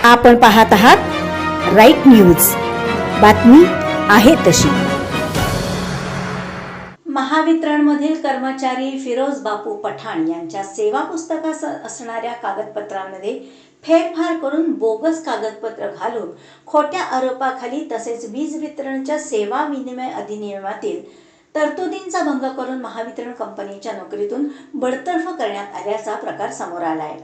आपण पाहत आहात राईट न्यूज, बातमी आहे तशी। महावितरणमधील कर्मचारी फिरोज बापू पठाण यांच्या सेवा पुस्तकात असणाऱ्या कागदपत्रांमध्ये फेरफार करून बोगस कागदपत्र घालून खोट्या आरोपाखाली तसेच वीज वितरणच्या सेवा विनिमय अधिनियमातील तरतुदींचा भंग करून महावितरण कंपनीच्या नोकरीतून बडतर्फ करण्यात आल्याचा प्रकार समोर आलाय।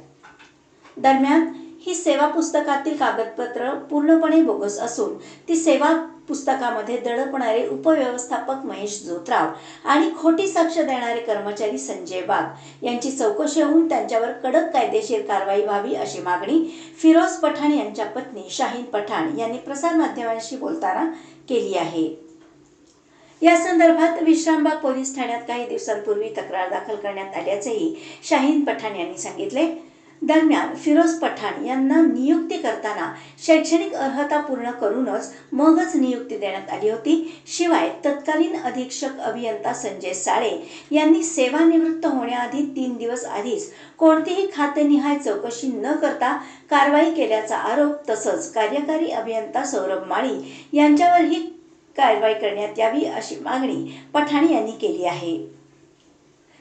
दरम्यान ही सेवा पुस्तकातील कागदपत्र पूर्णपणे बोगस असून ती सेवा पुस्तकामध्ये दडपणारे उपव्यवस्थापक महेश जोतराव आणि खोटी साक्ष देणारे कर्मचारी संजय वाघ यांची चौकशी होऊन त्यांच्यावर कडक कायदेशीर कारवाई व्हावी अशी मागणी फिरोज पठाण यांच्या पत्नी शाहीन पठाण यांनी प्रसारमाध्यमांशी बोलताना केली आहे। या संदर्भात विश्रामबाग पोलीस ठाण्यात काही दिवसांपूर्वी तक्रार दाखल करण्यात आल्याचेही शाहीन पठाण यांनी सांगितले। दरम्यान फिरोज पठाण यांना नियुक्ती करताना शैक्षणिक अर्हता पूर्ण करूनच मगच नियुक्ती देण्यात आली होती। शिवाय तत्कालीन अधीक्षक अभियंता संजय साळे यांनी सेवानिवृत्त होण्याआधी 3 दिवस आधीच कोणतीही खातेनिहाय चौकशी न करता कारवाई केल्याचा आरोप तसंच कार्यकारी अभियंता सौरभ माळी यांच्यावरही कारवाई करण्यात यावी अशी मागणी पठाण यांनी केली आहे।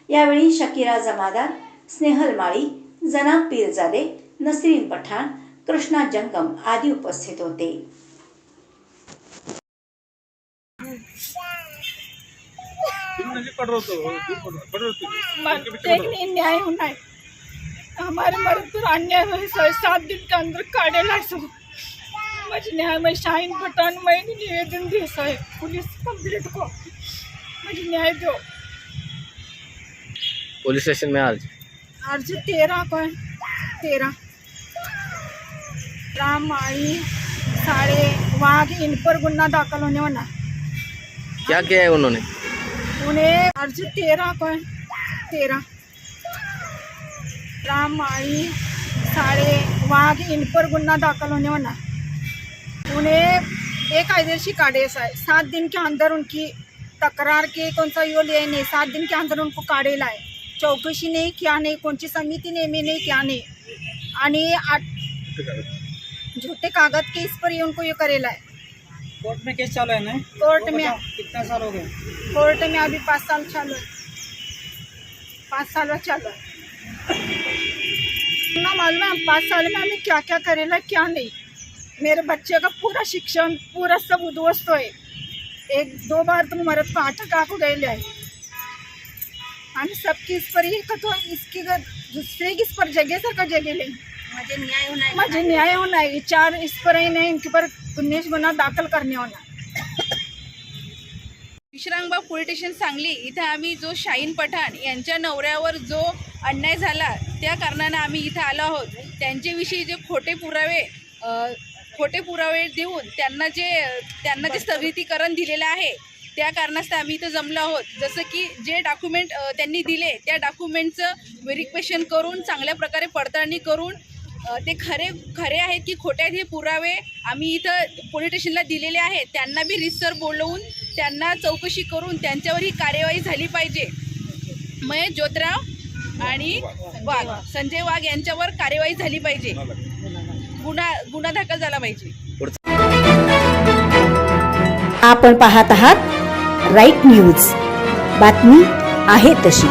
यावेळी शकीरा जमादार, स्नेहल माळी, जनाब पीरजादे, नसरीन पठाण, कृष्णा जंगम आदि उपस्थित होते। न्याय होना है, हमारे मर्द पर अन्याय हुए 7 दिन के अंदर काढ़ेला सो मुझे न्याय। मैं शाहीन पठाण मैं निवेदन दिया साहेब पुलिस कंप्लीट को मुझे न्याय दो। पुलिस स्टेशन में आज 13 को है, 13 राम माई सारे वहाँ के इन पर गुन्हा दाखिल होने वाला। क्या किया है उन्होंने? उन्हें अर्ज 13 को है, 13 राम माई सारे वहाँ के इन पर गुन्हा दाखिल होने वाला। उन्हें बेकायदेशी काढ़ेस है। 7 दिन के अंदर उनकी तकरार के कौन सा यो ले नहीं, 7 दिन के अंदर उनको काढ़े लाए। चौकशी नहीं क्या नहीं, कोणची समिति नेमी नहीं क्या नहीं, झूठे कागज के इस पर ही उनको ये करेला है। कोर्ट में केस चालू है ना? कोर्ट में कितना साल हो गए? कोर्ट में अभी 5 साल चालू है, 5 साल चालू है ना। मालूम है 5 साल में हमें क्या क्या करेला क्या नहीं। मेरे बच्चे का पूरा शिक्षण पूरा सब उद्ध्वस्त है। 1-2 बार तो मरद को अटक आको गए है। आणि सबकी इस पर ये कतो इसकी दूसरे की इस पर जगह सर का जगह ले मुझे न्याय होना है। विचार इस पर ही नहीं, इनके पर गुन्हेश गुन्हा दाखल करने होना। विश्रामबाग पोलीस स्टेशन सांगली इथं आम्ही जो शाहीन पठाण यांच्या नवऱ्यावर जो अन्याय झाला त्या कारणाने आम्ही इथं आलो आहोत। त्यांच्याविषयी जे खोटे पुरावे देऊन त्यांना जे स्थगितीकरण दिलेलं आहे त्या कारणास्तव आम्ही इथं जमलो आहोत। जसं की जे डॉक्युमेंट त्यांनी दिले त्या डॉक्युमेंटचं व्हेरिफिकेशन करून चांगल्या प्रकारे पडताळणी करून ते खरे आहेत की खोटे आहेत हे पुरावे आम्ही इथं पोलीस स्टेशनला दिलेले आहेत। त्यांना बी रितसर बोलवून त्यांना चौकशी करून त्यांच्यावर ही कार्यवाही झाली पाहिजे। महेश जोतराव आणि संजय वाघ यांच्यावर कार्यवाही झाली पाहिजे, गुन्हा दाखल झाला पाहिजे। आपण पाहत आहात राईट न्यूज, बातमी आहे तशी।